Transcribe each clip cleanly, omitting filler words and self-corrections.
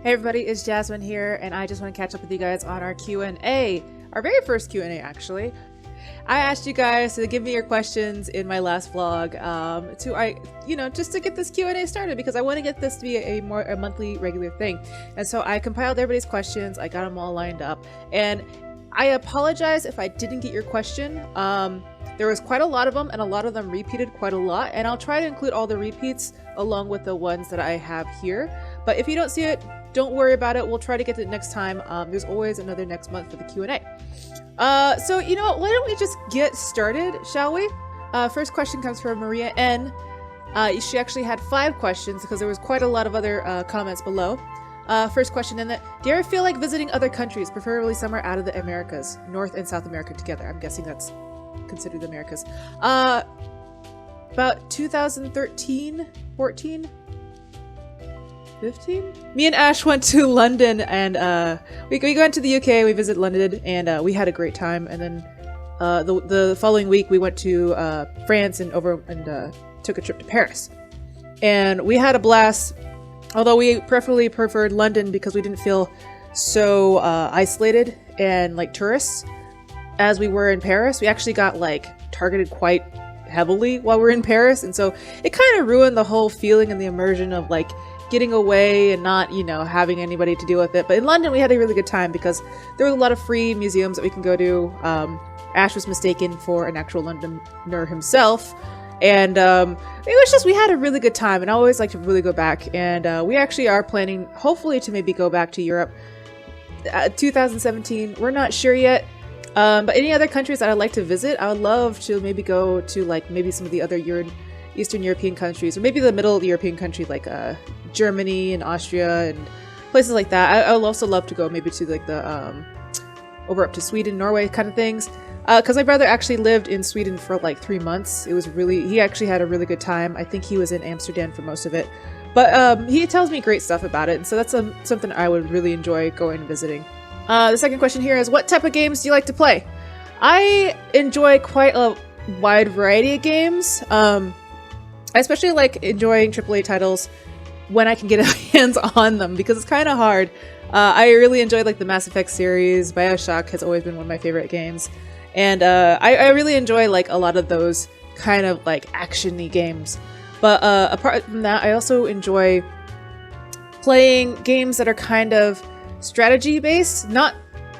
Hey everybody, it's Jasmine here, and I just want to catch up with you guys on our Q&A. Our very first Q&A, actually. I asked you guys to give me your questions in my last vlog, just to get this Q&A started, because I want to get this to be a monthly regular thing. And so I compiled everybody's questions, I got them all lined up, and I apologize if I didn't get your question. There was quite a lot of them, and a lot of them repeated quite a lot, and I'll try to include all the repeats along with the ones that I have here. But if you don't see it, don't worry about it. We'll try to get to it next time. There's always another next month for the Q&A. So you know what? Why don't we just get started, shall we? First question comes from Maria N. She actually had 5 questions because there was quite a lot of other comments below. First question in that: do you ever feel like visiting other countries, preferably somewhere out of the Americas, North and South America together? I'm guessing that's considered the Americas. About 2013, 14. 15? Me and Ash went to London, and we went to the UK, we visited London, and we had a great time. And then the following week we went to France and took a trip to Paris. And we had a blast, although we preferably preferred London because we didn't feel so isolated and like tourists as we were in Paris. We actually got like targeted quite heavily while we were in Paris, and so it kind of ruined the whole feeling and the immersion of like getting away and not, having anybody to deal with it. But in London, we had a really good time because there were a lot of free museums that we can go to. Ash was mistaken for an actual Londoner himself. And it was just, we had a really good time, and I always like to really go back. And we actually are planning, hopefully, to maybe go back to Europe 2017. We're not sure yet. But any other countries that I'd like to visit, I would love to maybe go to like maybe some of the other Eastern European countries, or maybe the Middle European country like Germany and Austria and places like that. I would also love to go maybe to like the over up to Sweden, Norway kind of things, because my brother actually lived in Sweden for like 3 months. He actually had a really good time. I think he was in Amsterdam for most of it, but he tells me great stuff about it, and so that's something I would really enjoy going and visiting. The second question here is, what type of games do you like to play? I enjoy quite a wide variety of games. I especially like enjoying AAA titles when I can get hands on them, because it's kind of hard. I really enjoyed like the Mass Effect series. BioShock has always been one of my favorite games, and I really enjoy like a lot of those kind of like action-y games. But apart from that, I also enjoy playing games that are kind of strategy based, not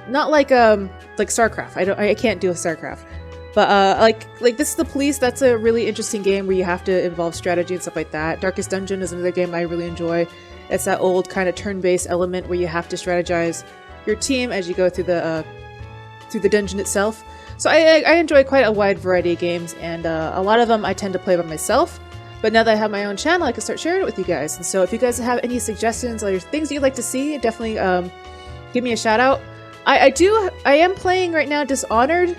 like StarCraft. I can't do a StarCraft. But like This is the Police. That's a really interesting game where you have to involve strategy and stuff like that. Darkest Dungeon is another game I really enjoy. It's that old kind of turn-based element where you have to strategize your team as you go through the dungeon itself. So I enjoy quite a wide variety of games, and a lot of them I tend to play by myself. But now that I have my own channel, I can start sharing it with you guys. And so if you guys have any suggestions or things you'd like to see, definitely give me a shout out. I am playing right now Dishonored,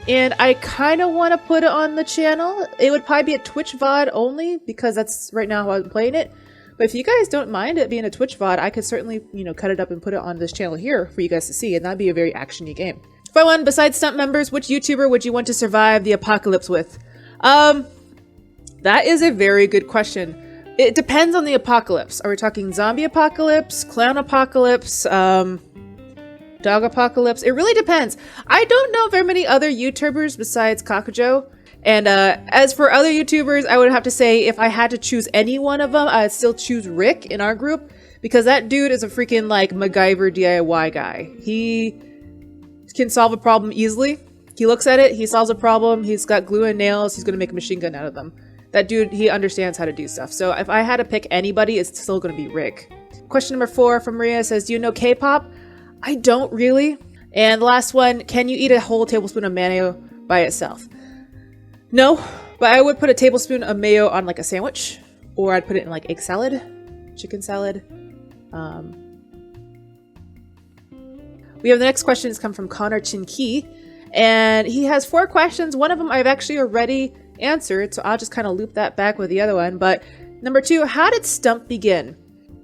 and I kind of want to put it on the channel. It would probably be a Twitch VOD only, because that's right now how I'm playing it. But if you guys don't mind it being a Twitch VOD, I could certainly, cut it up and put it on this channel here for you guys to see, and that'd be a very action-y game. If I won, besides Stumpt members, which YouTuber would you want to survive the apocalypse with? That is a very good question. It depends on the apocalypse. Are we talking zombie apocalypse, clown apocalypse, dog apocalypse? It really depends. I don't know very many other YouTubers besides Kakujo. And as for other YouTubers, I would have to say if I had to choose any one of them, I'd still choose Rick in our group, because that dude is a freaking like MacGyver DIY guy. He can solve a problem easily. He looks at it, he solves a problem, he's got glue and nails, he's gonna make a machine gun out of them. That dude, he understands how to do stuff. So if I had to pick anybody, it's still gonna be Rick. Question number 4 from Maria says, do you know K-pop? I don't really. And the last one, can you eat a whole tablespoon of mayo by itself? No, but I would put a tablespoon of mayo on like a sandwich, or I'd put it in like egg salad, chicken salad. We have the next question has come from Connor Chinki, and he has 4 questions. One of them I've actually already answered, so I'll just kind of loop that back with the other one. But number 2, how did Stumpt begin?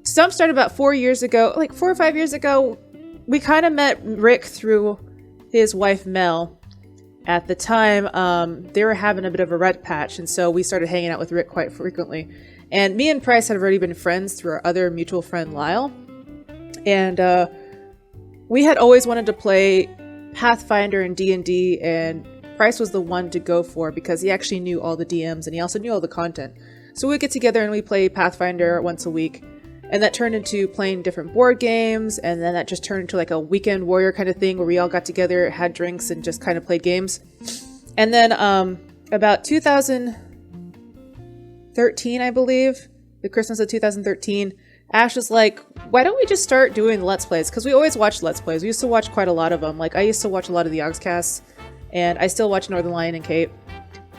Stumpt started about 4 years ago, like 4 or 5 years ago. We kind of met Rick through his wife Mel. At the time, they were having a bit of a red patch, and so we started hanging out with Rick quite frequently. And me and Price had already been friends through our other mutual friend Lyle. And we had always wanted to play Pathfinder and D&D, and Price was the one to go for because he actually knew all the DMs and he also knew all the content. So we'd get together and we play Pathfinder once a week. And that turned into playing different board games, and then that just turned into like a weekend warrior kind of thing where we all got together, had drinks, and just kind of played games. And then about 2013, I believe, the Christmas of 2013, Ash was like, why don't we just start doing Let's Plays? Because we always watched Let's Plays. We used to watch quite a lot of them. Like, I used to watch a lot of the Yogscasts, and I still watch Northern Lion and Kate.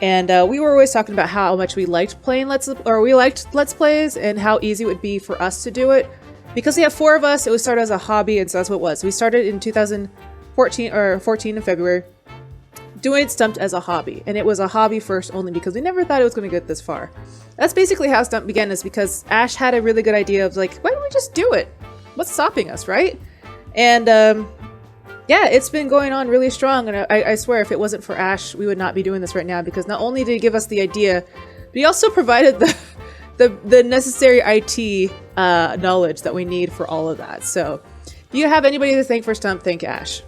And we were always talking about how much we liked playing Let's Plays and how easy it would be for us to do it. Because we have 4 of us, it was started as a hobby, and so that's what it was. We started in 2014 in February, doing Stumpt as a hobby. And it was a hobby first only because we never thought it was going to get this far. That's basically how Stumpt began, is because Ash had a really good idea of like, why don't we just do it? What's stopping us, right? And yeah, it's been going on really strong, and I swear if it wasn't for Ash, we would not be doing this right now, because not only did he give us the idea, but he also provided the necessary IT knowledge that we need for all of that. So if you have anybody to thank for Stumpt, thank Ash.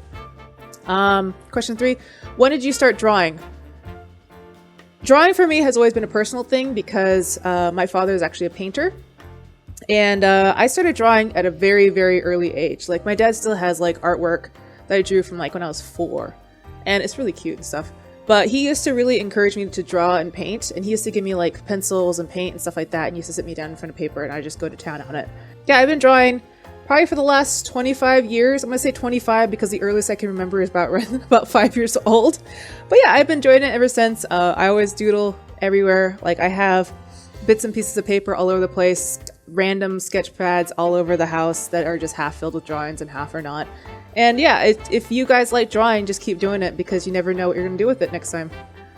Question 3, when did you start drawing? Drawing for me has always been a personal thing because my father is actually a painter. And I started drawing at a very, very early age. Like, my dad still has like artwork that I drew from like when I was 4, and it's really cute and stuff. But he used to really encourage me to draw and paint, and he used to give me like pencils and paint and stuff like that, and he used to sit me down in front of paper and I just go to town on it. Yeah, I've been drawing probably for the last 25 years. I'm gonna say 25 because the earliest I can remember is about 5 years old. But yeah, I've been enjoying it ever since. I always doodle everywhere. Like, I have bits and pieces of paper all over the place, random sketch pads all over the house that are just half filled with drawings and half are not. And yeah, if you guys like drawing, just keep doing it because you never know what you're going to do with it next time.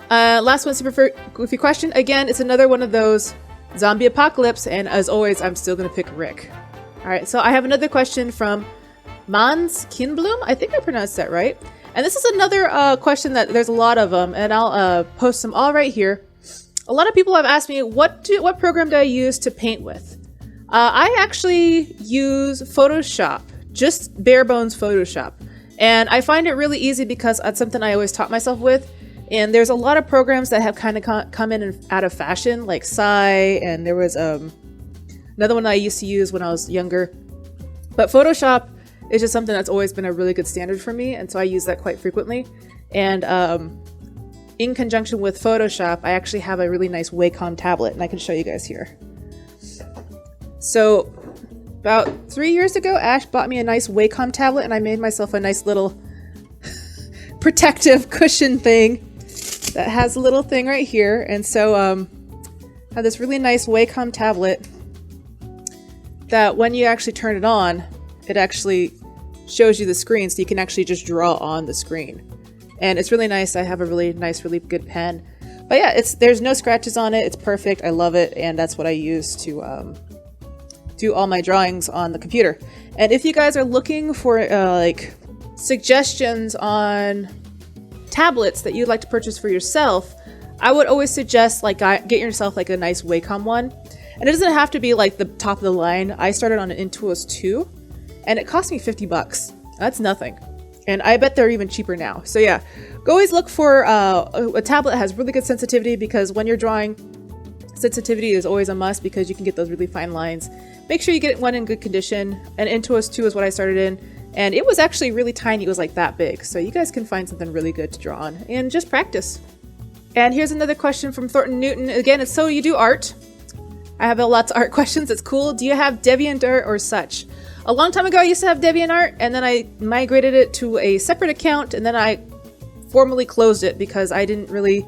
Last one, super goofy question. Again, it's another one of those zombie apocalypse, and as always, I'm still going to pick Rick. Alright, so I have another question from Mans Kinblum. I think I pronounced that right. And this is another question that there's a lot of them, and I'll post them all right here. A lot of people have asked me, what program do I use to paint with? I actually use Photoshop. Just bare bones Photoshop. And I find it really easy because that's something I always taught myself with. And there's a lot of programs that have kind of come in and out of fashion, like Sai, and there was another one I used to use when I was younger. But Photoshop is just something that's always been a really good standard for me, and so I use that quite frequently. And in conjunction with Photoshop, I actually have a really nice Wacom tablet, and I can show you guys here. So about 3 years ago, Ash bought me a nice Wacom tablet, and I made myself a nice little protective cushion thing that has a little thing right here. And so I have this really nice Wacom tablet that when you actually turn it on, it actually shows you the screen, so you can actually just draw on the screen. And it's really nice. I have a really nice, really good pen. But yeah, there's no scratches on it. It's perfect. I love it, and that's what I use to do all my drawings on the computer. And if you guys are looking for like suggestions on tablets that you'd like to purchase for yourself, I would always suggest like get yourself like a nice Wacom one. And it doesn't have to be like the top of the line. I started on an Intuos 2, and it cost me $50. That's nothing. And I bet they're even cheaper now. So yeah, go always look for a tablet that has really good sensitivity, because when you're drawing, sensitivity is always a must because you can get those really fine lines. Make sure you get one in good condition. And Intuos 2 is what I started in. And it was actually really tiny. It was like that big. So you guys can find something really good to draw on and just practice. And here's another question from Thornton Newton. Again, it's so you do art. I have lots of art questions. It's cool. Do you have DeviantArt or such? A long time ago, I used to have DeviantArt, and then I migrated it to a separate account, and then I formally closed it because I didn't really,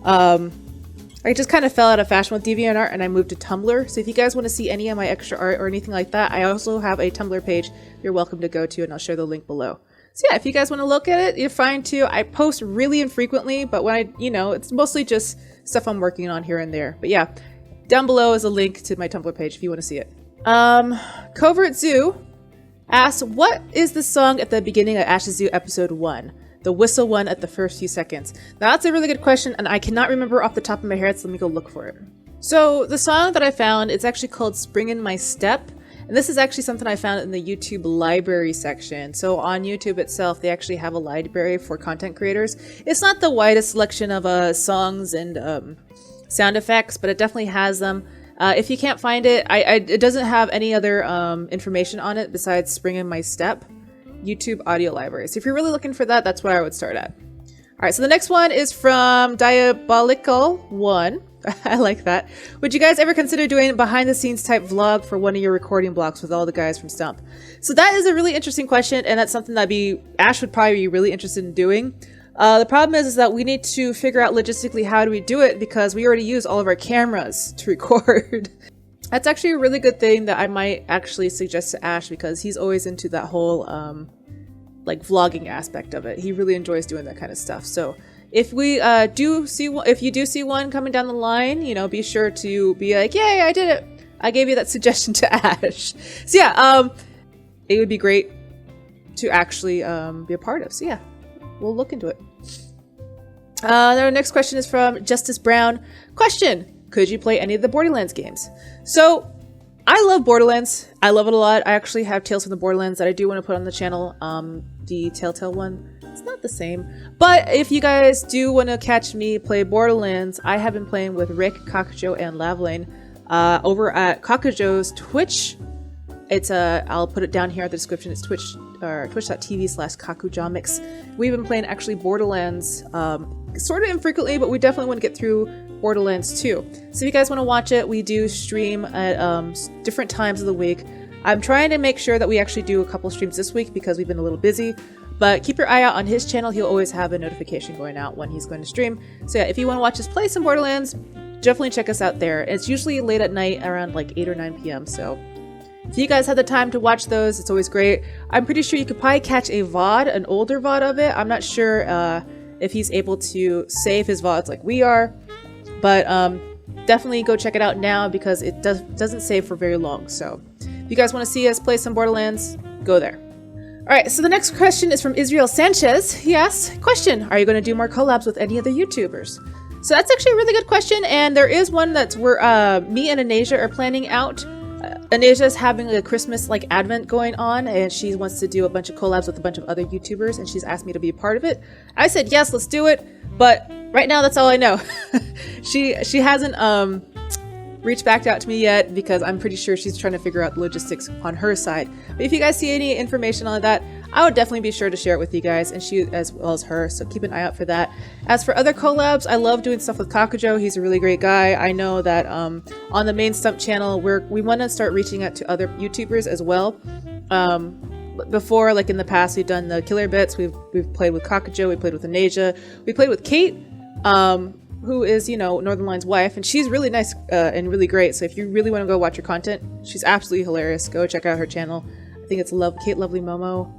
I just kind of fell out of fashion with DeviantArt, and I moved to Tumblr. So if you guys want to see any of my extra art or anything like that, I also have a Tumblr page you're welcome to go to, and I'll share the link below. So yeah, if you guys want to look at it, you're fine too. I post really infrequently, but when I, it's mostly just stuff I'm working on here and there. But yeah, down below is a link to my Tumblr page if you want to see it. Covert Zoo asks, what is the song at the beginning of Ash's Zoo episode 1? The whistle one at the first few seconds. Now that's a really good question, and I cannot remember off the top of my head, so let me go look for it. So the song that I found, it's actually called Spring in My Step, And this is actually something I found in the YouTube library section. So on YouTube itself, they actually have a library for content creators. It's not the widest selection of songs and sound effects, but it definitely has them. If you can't find it, it doesn't have any other information on it besides Spring in My Step YouTube audio library. So if you're really looking for that, that's where I would start at. All right, so the next one is from Diabolical1. I like that. Would you guys ever consider doing behind the scenes type vlog for one of your recording blocks with all the guys from Stumpt? So that is a really interesting question, and that's something that Ash would probably be really interested in doing. The problem is that we need to figure out logistically how do we do it, because we already use all of our cameras to record. That's actually a really good thing that I might actually suggest to Ash, because he's always into that whole like vlogging aspect of it. He really enjoys doing that kind of stuff. So if you do see one coming down the line, you know, be sure to be like, yay, I did it. I gave you that suggestion to Ash. So yeah, it would be great to actually be a part of. So yeah, we'll look into it. Our next question is from Justice Brown. Question: could you play any of the Borderlands games? So I love Borderlands. I love it a lot. I actually have Tales from the Borderlands that I do want to put on the channel. The Telltale one, it's not the same. But if you guys do want to catch me play Borderlands, I have been playing with Rick, Kakujo, and Lavlane over at Kakujo's Twitch. It's I'll put it down here at the description. It's twitch.tv/Kakujomics. We've been playing actually Borderlands sort of infrequently, but we definitely want to get through Borderlands 2. So if you guys want to watch it, we do stream at different times of the week. I'm trying to make sure that we actually do a couple streams this week because we've been a little busy, but keep your eye out on his channel. He'll always have a notification going out when he's going to stream. So yeah, if you want to watch us play some Borderlands, definitely check us out there. It's usually late at night around like 8 or 9 p.m. So if you guys have the time to watch those, it's always great. I'm pretty sure you could probably catch a VOD, an older VOD of it. I'm not sure if he's able to save his VODs like we are, but definitely go check it out now because it doesn't save for very long. So if you guys want to see us play some Borderlands, go there. All right, so the next question is from Israel Sanchez. He asked, question, are you going to do more collabs with any other YouTubers? So that's actually a really good question, and there is one that's where me and Anasia are planning out. Anasia is having a Christmas like advent going on, and she wants to do a bunch of collabs with a bunch of other YouTubers, and she's asked me to be a part of it. I said yes, let's do it, but right now that's all I know. She hasn't reached back out to me yet because I'm pretty sure she's trying to figure out the logistics on her side. But if you guys see any information on that, I would definitely be sure to share it with you guys, and she as well as her, so keep an eye out for that. As for other collabs, I love doing stuff with Kakujo. He's a really great guy. I know that on the main Stumpt channel, we want to start reaching out to other YouTubers as well. Before, like in the past, we've done the Killer Bits, we've played with Kakujo, we played with Anasia, we played with Kate, who is, you know, Northern Line's wife, and she's really nice and really great. So if you really want to go watch her content, she's absolutely hilarious. Go check out her channel. I think it's Kate Lovely Momo,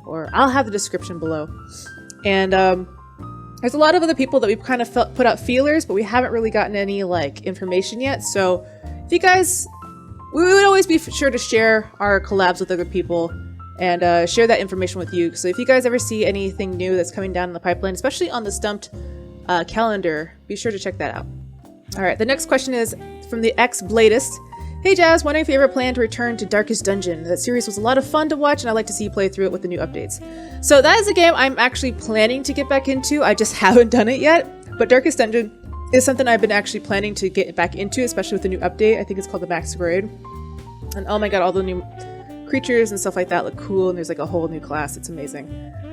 or I'll have the description below. And there's a lot of other people that we've kind of put out feelers, but we haven't really gotten any like information yet. So if you guys, we would always be sure to share our collabs with other people and share that information with you. So if you guys ever see anything new that's coming down in the pipeline, especially on the Stumpt calendar, be sure to check that out. All right, the next question is from the X-Bladist. Hey Jazz, wondering if you ever plan to return to Darkest Dungeon. That series was a lot of fun to watch, and I'd like to see you play through it with the new updates. So that is a game I'm actually planning to get back into. I just haven't done it yet. But Darkest Dungeon is something I've been actually planning to get back into, especially with the new update. I think it's called the Max Grade. And oh my god, all the new creatures and stuff like that look cool, and there's like a whole new class. It's amazing.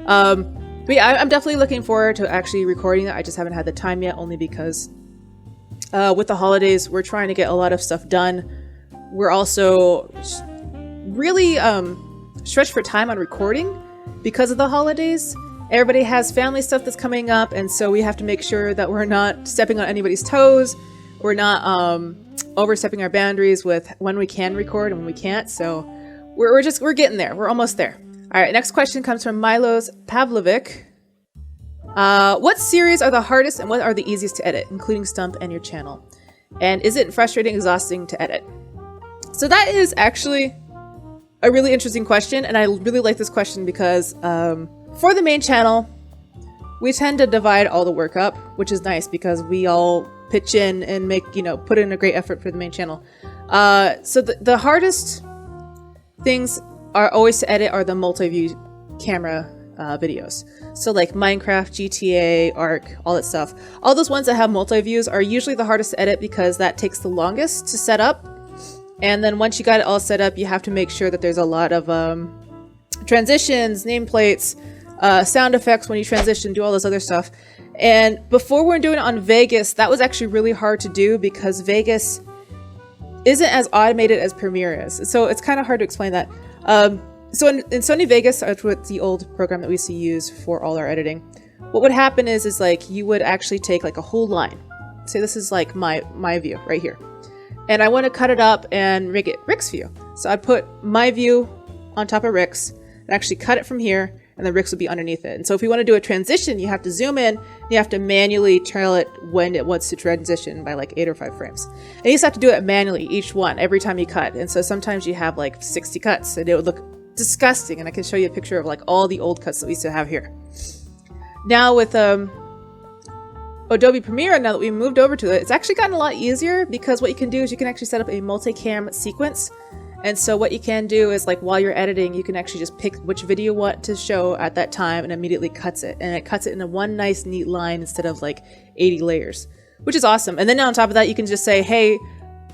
But yeah, I'm definitely looking forward to actually recording that. I just haven't had the time yet, only because with the holidays, we're trying to get a lot of stuff done. We're also really stretched for time on recording because of the holidays. Everybody has family stuff that's coming up, and so we have to make sure that we're not stepping on anybody's toes. We're not overstepping our boundaries with when we can record and when we can't. So we're getting there. We're almost there. All right, next question comes from Milos Pavlovic. What series are the hardest and what are the easiest to edit, including Stumpt and your channel? And is it frustrating, exhausting to edit? So that is actually a really interesting question, and I really like this question because for the main channel, we tend to divide all the work up, which is nice because we all pitch in and put in a great effort for the main channel. So the hardest things are always to edit are the multi-view camera videos. So like Minecraft, GTA, Ark, all that stuff. All those ones that have multi-views are usually the hardest to edit because that takes the longest to set up. And then once you got it all set up, you have to make sure that there's a lot of transitions, nameplates, sound effects when you transition, do all this other stuff. And before we were doing it on Vegas, that was actually really hard to do because Vegas isn't as automated as Premiere is. So it's kind of hard to explain that. So in Sony Vegas, which was the old program that we used to use for all our editing, what would happen is like you would actually take like a whole line. Say this is like my view right here. And I want to cut it up and make it Rick's view. So I'd put my view on top of Rick's and actually cut it from here, and then Rick's would be underneath it. And so if you want to do a transition, you have to zoom in, and you have to manually tell it when it wants to transition by like 8 or 5 frames. And you just have to do it manually, each one, every time you cut. And so sometimes you have like 60 cuts, and it would look disgusting. And I can show you a picture of like all the old cuts that we used to have here. Now with Adobe Premiere, now that we moved over to it, it's actually gotten a lot easier because what you can do is you can actually set up a multicam sequence. And so what you can do is like while you're editing, you can actually just pick which video you want to show at that time and immediately cuts it. And it cuts it in a one nice neat line instead of like 80 layers, which is awesome. And then on top of that, you can just say, hey,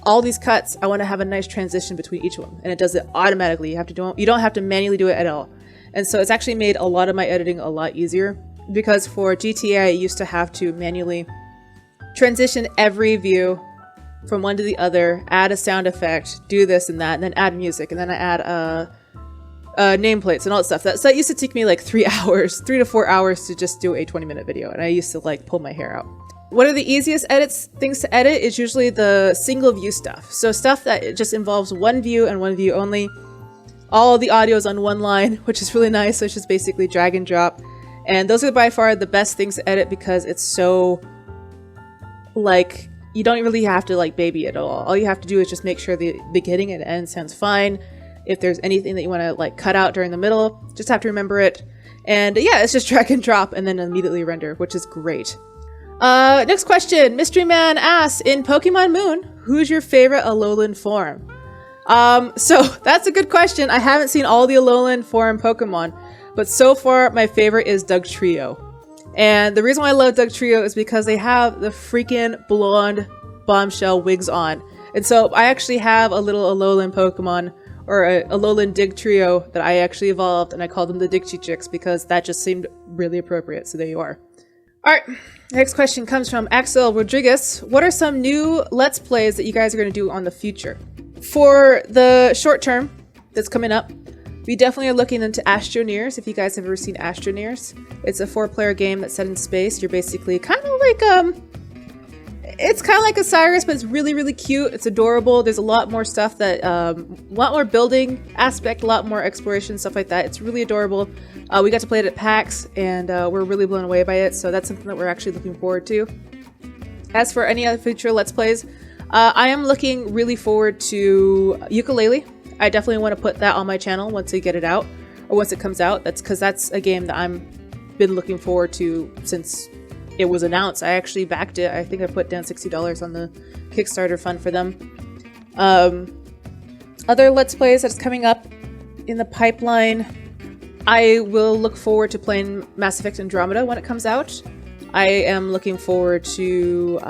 all these cuts, I want to have a nice transition between each one. And it does it automatically. You don't have to manually do it at all. And so it's actually made a lot of my editing a lot easier. Because for GTA, I used to have to manually transition every view from one to the other, add a sound effect, do this and that, and then add music, and then I add nameplates and all that stuff. So that used to take me like 3 to 4 hours to just do a 20-minute video, and I used to like pull my hair out. One of the easiest things to edit is usually the single view stuff. So stuff that just involves one view and one view only. All the audio is on one line, which is really nice. So it's just basically drag and drop. And those are by far the best things to edit because it's so, like, you don't really have to, like, baby it at all. All you have to do is just make sure the beginning and end sounds fine. If there's anything that you want to, like, cut out during the middle, just have to remember it. And, yeah, it's just drag and drop and then immediately render, which is great. Next question. Mystery Man asks, in Pokemon Moon, who's your favorite Alolan form? So, that's a good question. I haven't seen all the Alolan form Pokemon. But so far, my favorite is Dugtrio. And the reason why I love Dugtrio is because they have the freaking blonde bombshell wigs on. And so I actually have a little Alolan Pokemon, or a Alolan Digtrio that I actually evolved, and I called them the Digchichicks because that just seemed really appropriate. So there you are. Alright, next question comes from Axel Rodriguez. What are some new Let's Plays that you guys are going to do on the future? For the short term that's coming up, we definitely are looking into Astroneers, if you guys have ever seen Astroneers. It's a 4-player game that's set in space. You're basically kind of like, it's kind of like Osiris, but it's really, really cute. It's adorable. There's a lot more stuff that, a lot more building aspect, a lot more exploration, stuff like that. It's really adorable. We got to play it at PAX, and we're really blown away by it, so that's something that we're actually looking forward to. As for any other future Let's Plays, I am looking really forward to Yooka-Laylee. I definitely want to put that on my channel once I get it out, or once it comes out. That's because that's a game that I'm been looking forward to since it was announced. I actually backed it. I think I put down $60 on the Kickstarter fund for them. Other Let's Plays that's coming up in the pipeline, I will look forward to playing Mass Effect Andromeda when it comes out. I am looking forward to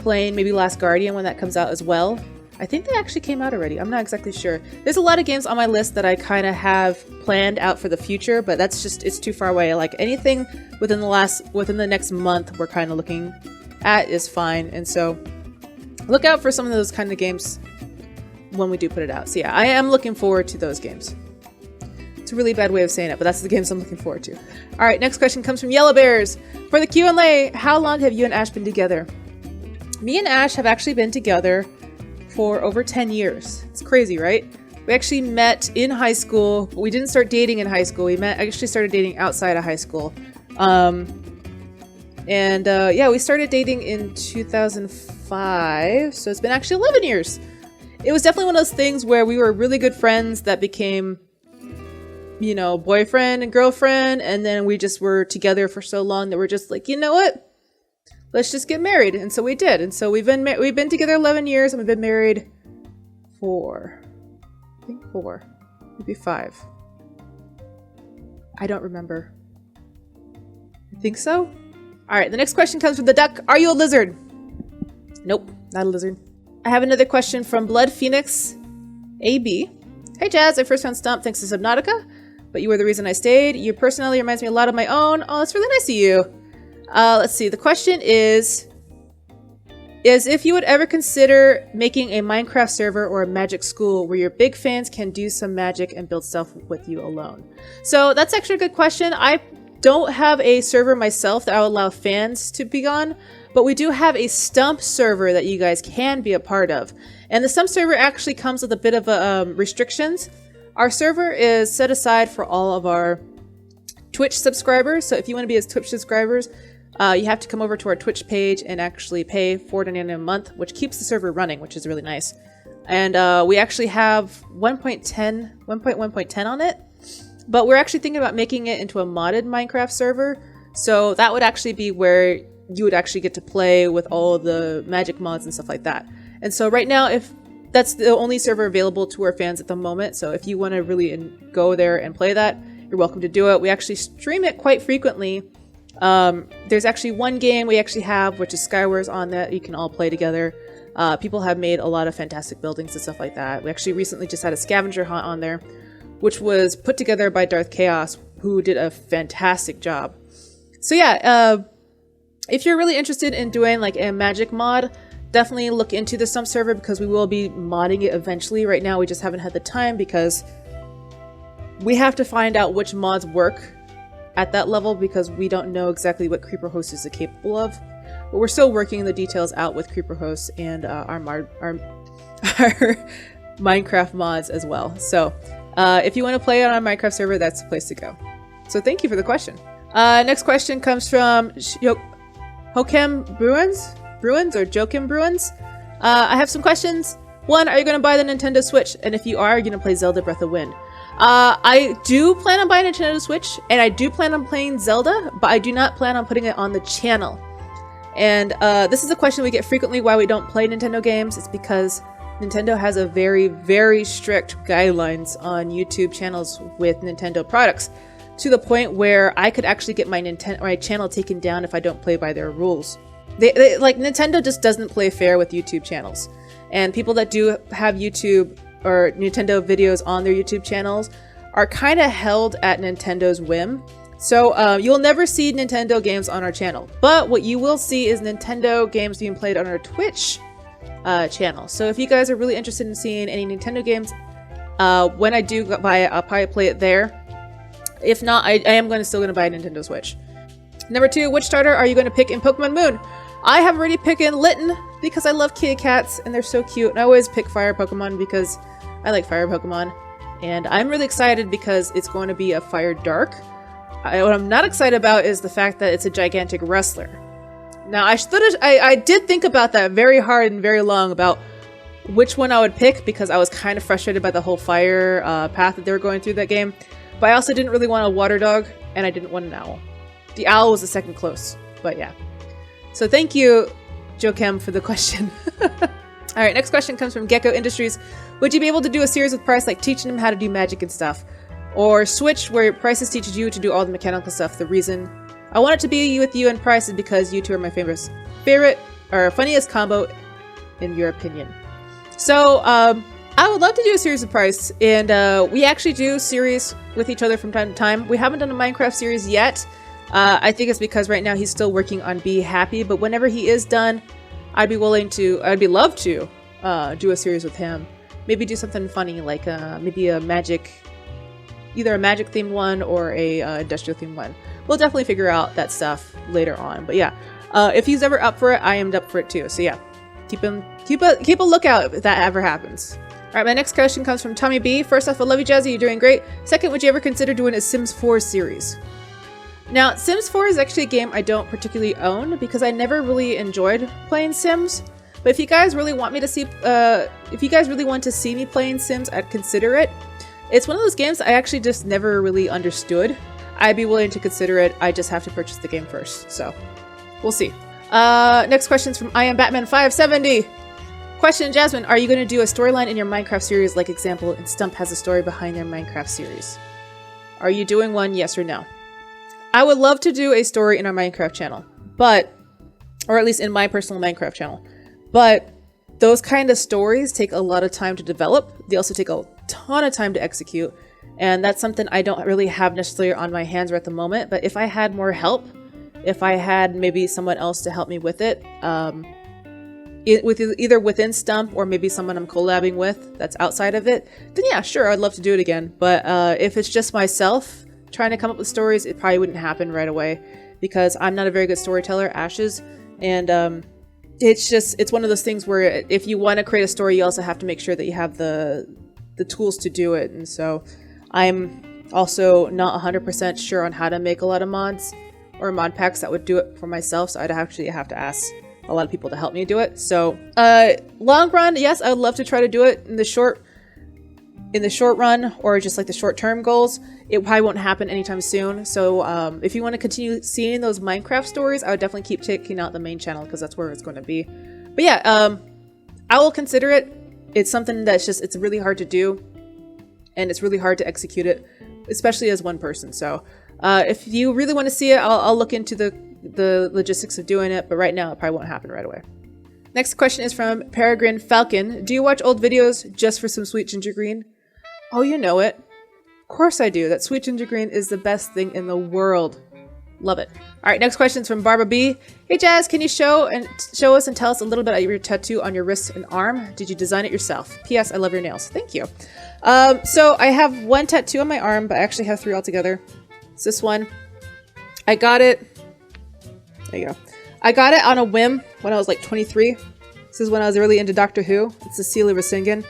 playing maybe Last Guardian when that comes out as well. I think they actually came out already. I'm not exactly sure. There's a lot of games on my list that I kind of have planned out for the future, but that's just, it's too far away. Like anything within the next month we're kind of looking at is fine. And so look out for some of those kind of games when we do put it out. So yeah, I am looking forward to those games. It's a really bad way of saying it, but that's the games I'm looking forward to. All right, next question comes from Yellow Bears. For the Q&A, how long have you and Ash been together? Me and Ash have actually been together for over 10 years. It's crazy, right? We actually met in high school, but we didn't start dating in high school. We actually started dating outside of high school. Yeah, we started dating in 2005, so it's been actually 11 years. It was definitely one of those things where we were really good friends that became, you know, boyfriend and girlfriend, and then we just were together for so long that we're just like, you know what? Let's just get married. And so we did. And so we've been together 11 years, and we've been married for think 4. Maybe 5. I don't remember. I think so? Alright, the next question comes from the duck. Are you a lizard? Nope, not a lizard. I have another question from Blood Phoenix AB. Hey Jazz, I first found Stumpt thanks to Subnautica, but you were the reason I stayed. Your personality reminds me a lot of my own. Oh, that's really nice of you. Let's see, the question is if you would ever consider making a Minecraft server or a magic school where your big fans can do some magic and build stuff with you alone. So that's actually a good question. I don't have a server myself that I would allow fans to be on, but we do have a Stumpt server that you guys can be a part of. And the Stumpt server actually comes with a bit of restrictions. Our server is set aside for all of our Twitch subscribers. So if you want to be as Twitch subscribers, you have to come over to our Twitch page and actually pay $4.99 a month, which keeps the server running, which is really nice. And we actually have 1.10 on it, but we're actually thinking about making it into a modded Minecraft server. So that would actually be where you would actually get to play with all the magic mods and stuff like that. And so right now, if that's the only server available to our fans at the moment, so if you want to really go there and play that, you're welcome to do it. We actually stream it quite frequently. There's actually one game we actually have, which is Skywars, on that you can all play together. People have made a lot of fantastic buildings and stuff like that. We actually recently just had a scavenger hunt on there, which was put together by Darth Chaos, who did a fantastic job. So yeah, if you're really interested in doing like a magic mod, definitely look into the Stumpt server because we will be modding it eventually. Right now we just haven't had the time because we have to find out which mods work at that level because we don't know exactly what Creeper Host is capable of. But we're still working the details out with Creeper Host and our Minecraft mods as well. So if you want to play on our Minecraft server, that's the place to go. So thank you for the question. Next question comes from Hokem Bruins or Jokim Bruins. I have some questions. 1, are you going to buy the Nintendo Switch? And if you are you going to play Zelda Breath of Wind? I do plan on buying a Nintendo Switch, and I do plan on playing Zelda, but I do not plan on putting it on the channel. And this is a question we get frequently why we don't play Nintendo games. It's because Nintendo has a very, very strict guidelines on YouTube channels with Nintendo products, to the point where I could actually get my channel taken down if I don't play by their rules. They like Nintendo just doesn't play fair with YouTube channels, and people that do have YouTube or Nintendo videos on their YouTube channels are kind of held at Nintendo's whim. So you'll never see Nintendo games on our channel, but what you will see is Nintendo games being played on our Twitch channel. So if you guys are really interested in seeing any Nintendo games, when I do buy it, I'll probably play it there. If not, I am still going to buy a Nintendo Switch. Number 2, which starter are you going to pick in Pokemon Moon? I have already picked in Litten because I love kitty cats and they're so cute. And I always pick fire Pokemon because I like fire Pokemon. And I'm really excited because it's going to be a fire dark. What I'm not excited about is the fact that it's a gigantic wrestler. Now, I did think about that very hard and very long about which one I would pick because I was kind of frustrated by the whole fire path that they were going through that game. But I also didn't really want a water dog, and I didn't want an owl. The owl was the second close, but yeah. So thank you, Jokem, for the question. Alright, next question comes from Gecko Industries. Would you be able to do a series with Price, like teaching him how to do magic and stuff? Or Switch, where Price teaches you to do all the mechanical stuff? The reason I want it to be with you and Price is because you two are my favorite or funniest combo, in your opinion. So, I would love to do a series with Price, and we actually do series with each other from time to time. We haven't done a Minecraft series yet. I think it's because right now he's still working on Be Happy, but whenever he is done, I'd be love to do a series with him. Maybe do something funny, like maybe either a magic themed one or a industrial themed one. We'll definitely figure out that stuff later on. But yeah, if he's ever up for it, I am up for it too. So yeah, keep a lookout if that ever happens. All right, my next question comes from Tommy B. First off, I love you, Jazzy. You're doing great. Second, would you ever consider doing a Sims 4 series? Now, Sims 4 is actually a game I don't particularly own because I never really enjoyed playing Sims. But if you guys really want to see me playing Sims, I'd consider it. It's one of those games I actually just never really understood. I'd be willing to consider it. I just have to purchase the game first. So, we'll see. Next question is from I am Batman 570. Question, Jasmine, are you going to do a storyline in your Minecraft series, like example, and Stumpt has a story behind their Minecraft series? Are you doing one, yes or no? I would love to do a story in our Minecraft channel, but, or at least in my personal Minecraft channel, but those kind of stories take a lot of time to develop. They also take a ton of time to execute, and that's something I don't really have necessarily on my hands right at the moment, but if I had more help, if I had maybe someone else to help me with it, with either within Stumpt or maybe someone I'm collabing with that's outside of it, then yeah, sure, I'd love to do it again. But if it's just myself trying to come up with stories, it probably wouldn't happen right away because I'm not a very good storyteller, Ashes, and it's one of those things where if you want to create a story, you also have to make sure that you have the tools to do it. And so I'm also not 100% sure on how to make a lot of mods or mod packs that would do it for myself, so I'd actually have to ask a lot of people to help me do it. So long run, yes, I would love to try to do it in the short run, or just like the short-term goals. It probably won't happen anytime soon. So if you want to continue seeing those Minecraft stories, I would definitely keep checking out the main channel because that's where it's going to be. But yeah, I will consider it. It's something that's just, it's really hard to do, and it's really hard to execute it, especially as one person. So if you really want to see it, I'll look into the logistics of doing it, but right now it probably won't happen right away. Next question is from Peregrine Falcon. Do you watch old videos just for some sweet ginger green? Oh, you know it. Of course I do. That sweet ginger green is the best thing in the world. Love it. All right, next question is from Barbara B. Hey Jazz, can you show us and tell us a little bit about your tattoo on your wrist and arm? Did you design it yourself? P.S. I love your nails. Thank you. So I have one tattoo on my arm, but I actually have 3 altogether. It's this one. I got it. There you go. I got it on a whim when I was like 23. This is when I was really into Doctor Who. It's Cecilia Rasengan.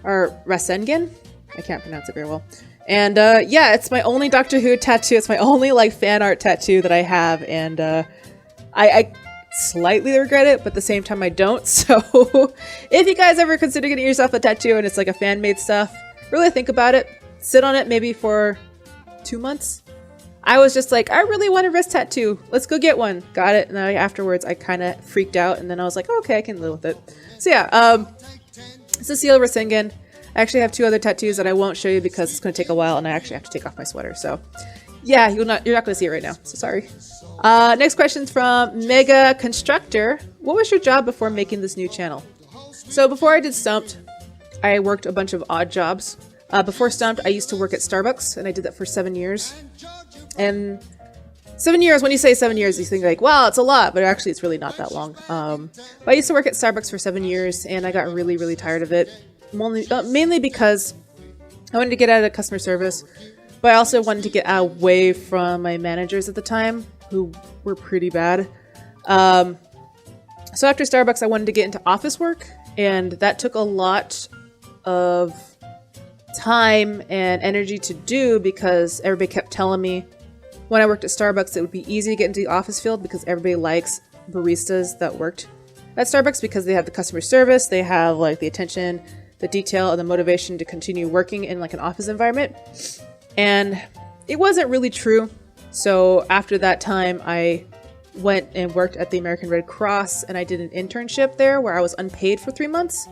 Or Rasengan? I can't pronounce it very well. And yeah, it's my only Doctor Who tattoo. It's my only like fan art tattoo that I have. And I slightly regret it, but at the same time I don't. So if you guys ever consider getting yourself a tattoo and it's like a fan-made stuff, really think about it. Sit on it maybe for 2 months. I was just like, I really want a wrist tattoo. Let's go get one. Got it. And then afterwards, I kind of freaked out. And then I was like, oh, okay, I can live with it. So yeah, Cecilia Rasengan. I actually have 2 other tattoos that I won't show you because it's going to take a while and I actually have to take off my sweater. So yeah, you're not going to see it right now. So sorry. Next question's from Mega Constructor. What was your job before making this new channel? So before I did Stumpt, I worked a bunch of odd jobs. Before Stumpt, I used to work at Starbucks, and I did that for 7 years. And 7 years, when you say 7 years, you think like, wow, it's a lot, but actually it's really not that long. But I used to work at Starbucks for 7 years, and I got really, really tired of it. Mainly because I wanted to get out of customer service, but I also wanted to get away from my managers at the time, who were pretty bad. So after Starbucks, I wanted to get into office work, and that took a lot of time and energy to do because everybody kept telling me when I worked at Starbucks it would be easy to get into the office field because everybody likes baristas that worked at Starbucks because they have the customer service, they have like the attention, the detail, and the motivation to continue working in like an office environment. And it wasn't really true. So after that time I went and worked at the American Red Cross, and I did an internship there where I was unpaid for 3 months.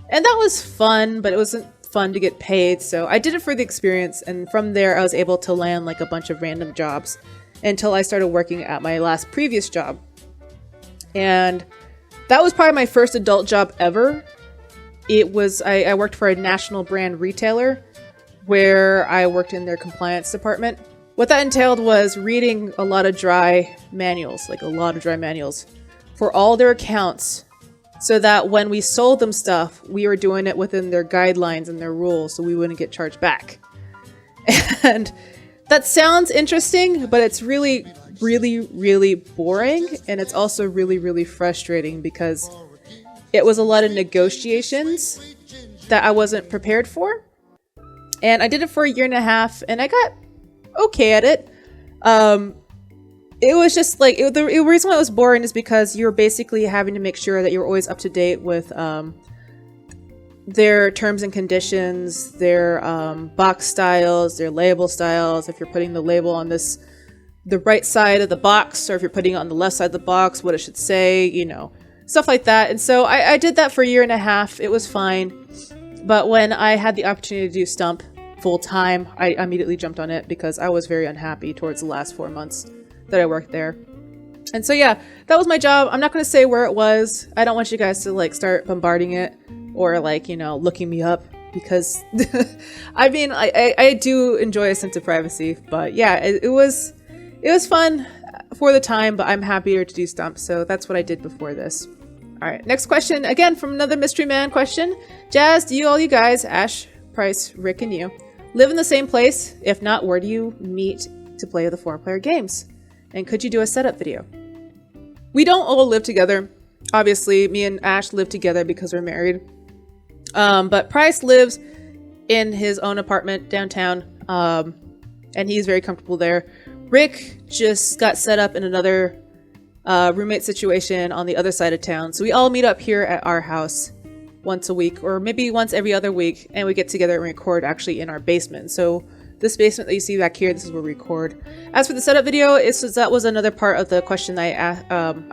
And that was fun, but it wasn't fun to get paid, so I did it for the experience, and from there I was able to land like a bunch of random jobs until I started working at my last previous job. And that was probably my first adult job ever. It was, I worked for a national brand retailer where I worked in their compliance department. What that entailed was reading a lot of dry manuals for all their accounts, so that when we sold them stuff, we were doing it within their guidelines and their rules, so we wouldn't get charged back. And that sounds interesting, but it's really, really, really boring. And it's also really, really frustrating because it was a lot of negotiations that I wasn't prepared for. And I did it for 1.5 years, and I got okay at it. It was just like, the reason why it was boring is because you're basically having to make sure that you're always up to date with their terms and conditions, their box styles, their label styles. If you're putting the label on the right side of the box, or if you're putting it on the left side of the box, what it should say, you know. stuff like that. And so I did that for a year and a half. It was fine. But when I had the opportunity to do Stumpt full time, I immediately jumped on it because I was very unhappy towards the last 4 months that I worked there. And so yeah, that was my job. I'm not going to say where it was. I don't want you guys to like start bombarding it or like, you know, looking me up because I mean, I do enjoy a sense of privacy, but yeah, it was fun for the time, but I'm happier to do Stumpt. So that's what I did before this. All right, next question, again from another mystery man question. Jazz, do all you guys, Ash, Price, Rick, and you, live in the same place? If not, where do you meet to play the 4-player games? And could you do a setup video? We don't all live together. Obviously, me and Ash live together because we're married. But Price lives in his own apartment downtown, and he's very comfortable there. Rick just got set up in another roommate situation on the other side of town. So we all meet up here at our house once a week, or maybe once every other week, and we get together and record actually in our basement. So this basement that you see back here, this is where we record. As for the setup video, that was another part of the question I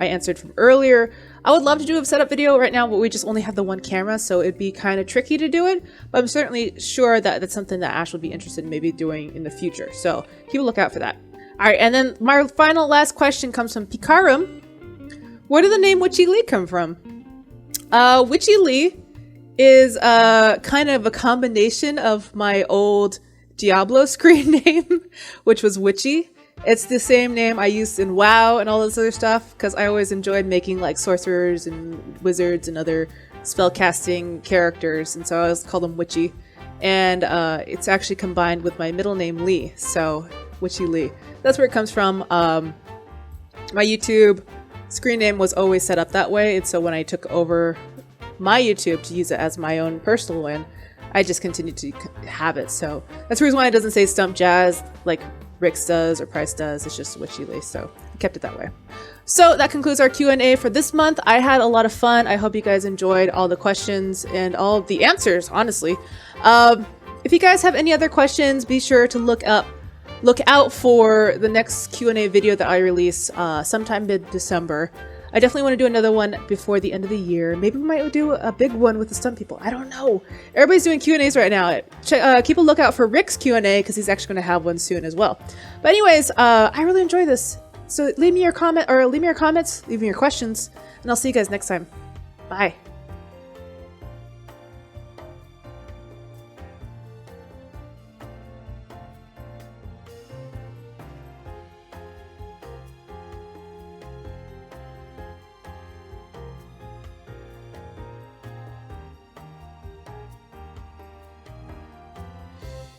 answered from earlier. I would love to do a setup video right now, but we just only have the one camera, so it'd be kind of tricky to do it. But I'm certainly sure that that's something that Ash would be interested in maybe doing in the future. So keep a lookout for that. All right, and then my last question comes from Pikarum. Where did the name Witchy Lee come from? Witchy Lee is kind of a combination of my old Diablo screen name, which was Witchy. It's the same name I used in WoW and all this other stuff because I always enjoyed making like sorcerers and wizards and other spellcasting characters, and so I always called them Witchy. And it's actually combined with my middle name Lee, so Witchy Lee. That's where it comes from. My YouTube screen name was always set up that way, and so when I took over my YouTube to use it as my own personal one, I just continued to have it. So that's the reason why it doesn't say Stumpt Jazz like Rick's does or Price does. It's just Witchy Lee, so I kept it that way. So that concludes our Q&A for this month. I had a lot of fun. I hope you guys enjoyed all the questions and all of the answers, honestly. If you guys have any other questions, be sure to look out for the next Q&A video that I release sometime mid-December. I definitely want to do another one before the end of the year. Maybe we might do a big one with the Stumpt people. I don't know. Everybody's doing Q&As right now. Keep a lookout for Rick's Q&A because he's actually going to have one soon as well. But anyways, I really enjoy this. So leave me your comments, leave me your questions, and I'll see you guys next time. Bye.